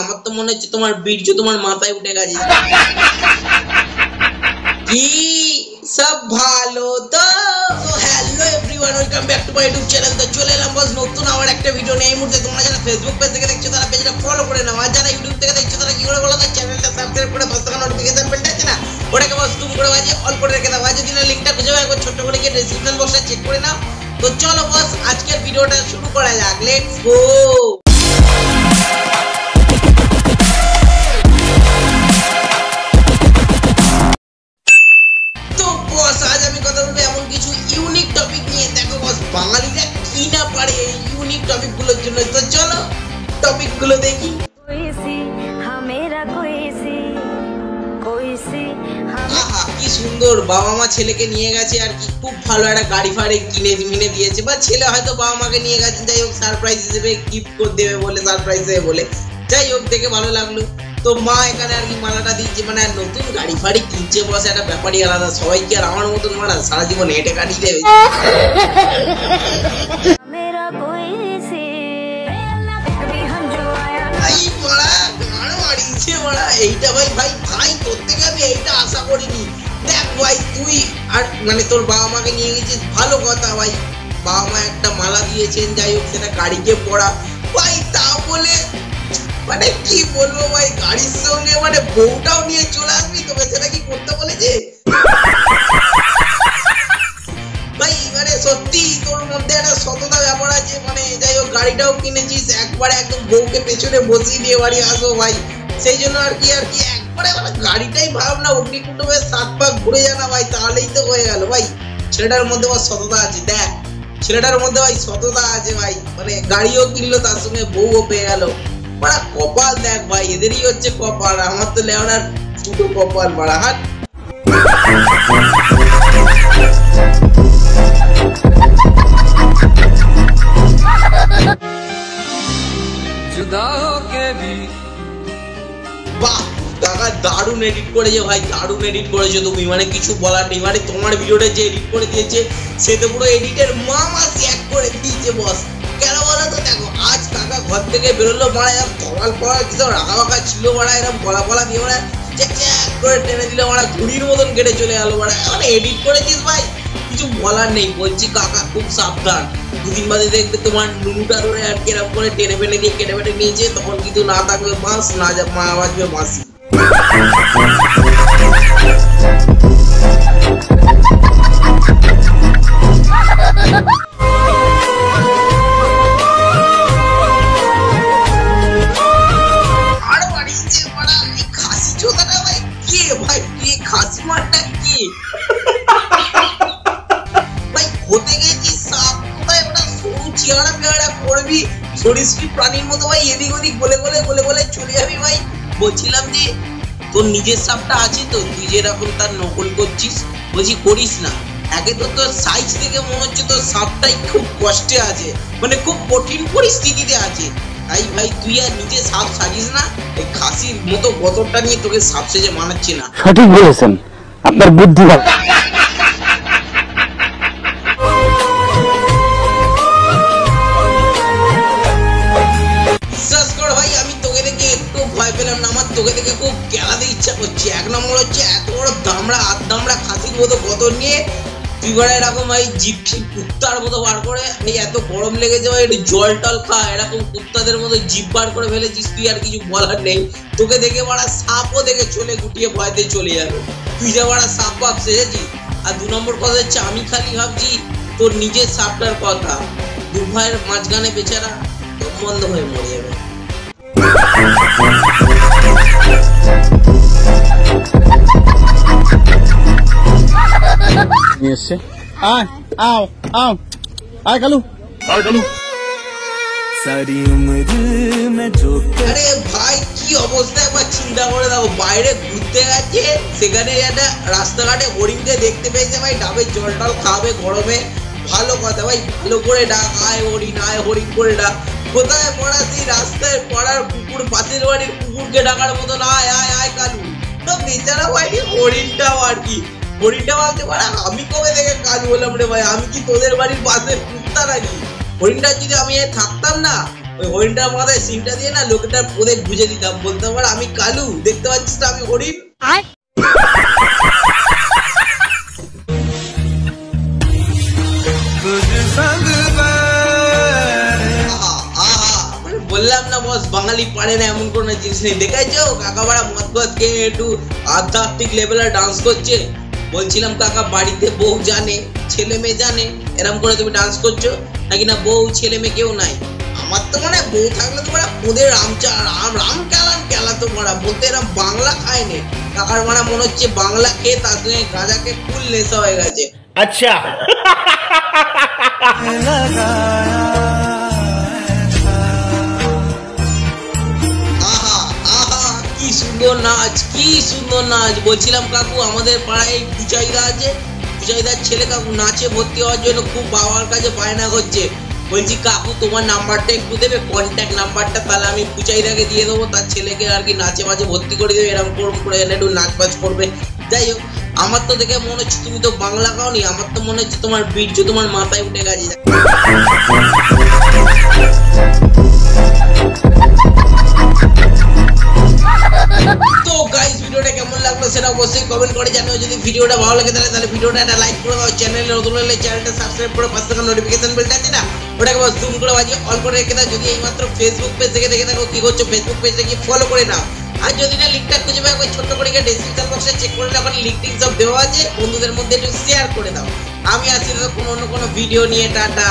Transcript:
আমার তো মনে হচ্ছে তোমার বীর্য তোমার মাথায় উঠে গেছে। কি সব ভালো তো? Hello everyone, welcome back to my YouTube channel. তো চলে এলাম বস নতুন আবার একটা ভিডিও নিয়ে। এই মুহূর্তে তোমরা যারা ফেসবুক পেজ থেকে দেখছো তারা পেজটা ফলো করে নাও, আর যারা ইউটিউব থেকে দেখছো তারা কি করে বলো তো, চ্যানেলটা সাবস্ক্রাইব করে পাশে থাকা নোটিফিকেশন বেলটা আছে না, ওটাকে বস তুমি করে বাজিয়ে অল করে রেখে দাও। আর যদি না লিংকটা খুঁজে পাও একবার ছোট্ট করে গিয়ে ডেসক্রিপশন বক্সটা চেক করে নাও। তো চলো বস আজকের ভিডিওটা শুরু করা যাক, লেটস গো। আজ আমি কথা বলবো এমন কিছু ইউনিক টপিক নিয়ে। দেখো বস বাঙালিরা কি না পারে এই ইউনিক টপিক গুলোর জন্য। তো চলো টপিক গুলো দেখি। কি সুন্দর বাবা মা ছেলেকে নিয়ে গেছে, আর কি খুব ভালো একটা গাড়ি ফাড়ি কিনে দিয়েছে, বা ছেলে হয়তো বাবা মাকে নিয়ে গেছে যাই হোক সারপ্রাইজ হিসেবে গিফট করে দেবে বলে, সারপ্রাইজ দেবে বলে, যাই হোক দেখে ভালো লাগলো। তো মা এখানে আর কি মালাটা দিচ্ছে, মানে নতুন গাড়ি ফাড়ি কিনছে বসে, একটা ব্যাপারই আলাদা। সবাই কি আর আমার মতন মারা সারা জীবন হেঁটে গাড়ি দেবে? এইটা ভাই ভাই ভাই করতে গেলে এইটা আশা করিনি। দেখ ভাই তুই আর মানে তোর বাবা মাকে নিয়ে গেছিস, ভালো কথা ভাই, বাবা মা একটা মালা দিয়েছেন, যাই হোক সেটা গাড়িকে পড়া ভাই, তা বলে মানে কি বলবো ভাই, গাড়ির সঙ্গে মানে বউটাও নিয়ে চলে আসবি, তোকে সেটা কি করতে বলেছে ভাই? মানে সত্যি তোর মধ্যে একটা সততা ব্যাপার আছে, মানে যাই হোক গাড়িটাও কিনেছিস, একবারে একদম বউকে পেছনে বসিয়ে দিয়ে বাড়ি আসো ভাই, সেই জন্য আর কি একবারে মানে গাড়িটাই ভাব না, অগ্নিকুণ্ডে 7 পাক ঘুরে জানা ভাই, তাহলেই তো হয়ে গেল ভাই। ছেলেটার মধ্যে আবার সততা আছে, দেখ ছেলেটার মধ্যে ভাই সততা আছে ভাই, মানে গাড়িও কিনলো তার সঙ্গে বউও পেয়ে গেল। বড়া কপাল দেখ ভাই, এদেরই হচ্ছে কপাল, আমার তো লেওনার ছোটো কপাল বড়া হাত। বাহ কাকা দারুণ এডিট করেছে ভাই, দারুণ এডিট করেছো তুমি, মানে কিছু বলার নেই। মানে তোমার ভিডিওটা যে এডিট করে দিয়েছে সে তো পুরো এডিটের মামা ত্যাগ করে দিয়েছে বস। কেন বলো তো, দেখো আজ কাকা ঘর থেকে বেরোলো মারা, এরকম ধরাল ফরাল কিছু রাখা ফাঁকা ছিল মারা, এরকম বলা দিয়ে মারা চ্যাক করে টেনে দিলে মারা, ঘুড়ির মতন কেটে চলে গেল মারা। মানে এডিট করেছিস ভাই, কিছু বলার নেই। বলছি কাকা খুব সাবধান, দুদিন বাদে দেখবে তোমার নুনুটা ধরে আর কেরম করে টেনে ফেলে দিয়ে কেটে ফেটে নিয়েছে, তখন কিন্তু না থাকবে মাস, না মা বাজবে মাসি। আর বাড়িতে মারা এই খাসি চোদাটা ভাই কে ভাই, কে খাসি মারটা কে ভাই? হতে গেছি সাপ কোথায়, ওটা সরু চেহারা পেয়ারা করবি সরীসৃপ প্রাণীর মতো ভাই, এদিক ওদিক গলে চলে যাবি ভাই। বলছিলাম যে তোর নিজের সাপটা আছে তো, তুই যেরকম তার নকল করছিস, বলছি করিস না। একে তো তোর সাইজ থেকে মনে হচ্ছে তোর সাপটাই খুব কষ্টে আছে, মানে খুব কঠিন পরিস্থিতিতে আছে, তাই ভাই তুই আর নিজে সাপ সাজিস না। এই খাসির মতো গতরটা নিয়ে তোকে সাপ সেজে মানাচ্ছে না। সঠিক বলেছেন, আপনার বুদ্ধি ভালো। তোকে দেখে খুব গেলাতে ইচ্ছা করছে। এক নম্বর হচ্ছে এত বড় দামড়া আধদামড়া খাসির মতো গতর নিয়ে তুই করে এরকম ভাই জিপ কুত্তার মতো বার করে, এই এত গরম লেগেছে ভাই একটু জল টল খা, এরকম কুত্তাদের মতো জিপ বার করে ফেলেছিস তুই, আর কিছু বলার নেই। তোকে দেখে বাড়া সাপও দেখে চলে গুটিয়ে ভয়তে চলে যাবে, তুই যে বাড়া সাপ বাপ সেজেছিস। আর 2 নম্বর কথা হচ্ছে আমি খালি ভাবছি তোর নিজের সাপটার কথা, দু ভাইয়ের মাঝখানে বেচারা দম বন্ধ হয়ে মরে যাবে। আরে ভাই কি অবস্থা একবার চিন্তা করে দেখো, বাইরে ঘুরতে গেছে, সেখানে একটা রাস্তাঘাটে হরিণকে দেখতে পেয়েছে ভাই, ডাবের জল টল খাবে গরমে, ভালো কথা ভাই, ভালো করে ডাক, আয় হরিণ করে ডাক। কোথায় পড়া সেই রাস্তায় পড়ার কুকুর, পাশের বাড়ির কুকুরকে ডাকার মতো না, আয় কালু। তো বেচারা ভাই হরিণটাও আর কি, হরিণটা ভাবতে পারে আমি কবে থেকে কালু হলাম রে ভাই, আমি কি তোদের বাড়ির পাশের কুত্তা নাকি? হরিণটা যদি আমি থাকতাম না, ওই হরিণটার মাথায় সিমটা দিয়ে না লোকটার প্রদেশ বুঝে দিতাম, বলতে পার আমি কালু, দেখতে পাচ্ছিস তো আমি হরিণ। মানে বললাম না বস, বাঙালি পারে না এমন কোনো জিনিস নেই। দেখাইছো কাকা বাড়া মদ গদ খেয়ে একটু আধ্যাত্মিক লেভেলে ডান্স করছে। বলছিলাম কাকা বাড়িতে বউ জানে, ছেলে মেয়ে জানে এরম করে তুমি ডান্স করছো নাকি? না বউ ছেলে মেয়ে কেউ নাই? আমার তো মনে হয় বউ থাকলে তো মারা ওদের রাম কেলা তো মারা বলতে এরম বাংলা খায় নে। কাকার মারা মনে হচ্ছে বাংলা খেয়ে তার সঙ্গে গাঁজাকে ফুল নেশা হয়ে গেছে। আচ্ছা কি সুন্দর নাচ, কি সুন্দর নাচ। বলছিলাম কাকু আমাদের পাড়ায় পুচাইদা আছে, পুচাইদার ছেলে কাকু নাচে ভর্তি হওয়ার জন্য খুব বাবার কাছে বায়না করছে। বলছি কাকু তোমার নাম্বারটা একটু দেবে, কন্ট্যাক্ট নাম্বারটা, তাহলে আমি পুচাইদাকে দিয়ে দেবো, তার ছেলেকে আর কি নাচে মাঝে ভর্তি করে দেবে, এরকম করে একটু নাচ বাজ করবে। যাই হোক, আমার তো দেখে মনে হচ্ছে তুমি তো বাংলা খাওনি, আমার তো মনে হচ্ছে তোমার বীর্য তোমার মাথায় উঠে গেছে। তো গাইস ভিডিওটা কেমন লাগলো সেটা অবশ্যই কমেন্ট করে জানিও। যদি ভিডিওটা ভালো লাগে তাহলে ভিডিওটা একটা লাইক করে দাও, চ্যানেলে নতুন হলে চ্যানেলটা সাবস্ক্রাইব করে পাশে থাকা নোটিফিকেশন বেলটা আছে না ওটাকে বাস জুম করে বাজিয়ে অল করে রেখে দাও। যদি এইমাত্র ফেসবুক পেজ থেকে দেখে থাকো কি করছো, ফেসবুক পেজে গিয়ে ফলো করে নাও। আর যদি না লিংকটা খুঁজে পাও ছোট্ট করে ডেসক্রিপশন বক্সে চেক করে নাও, লিংক টিং সব দেওয়া আছে, বন্ধুদের মধ্যে একটু শেয়ার করে দাও। আমি আসছি কোনো অন্য কোনো ভিডিও নিয়ে, টাটা।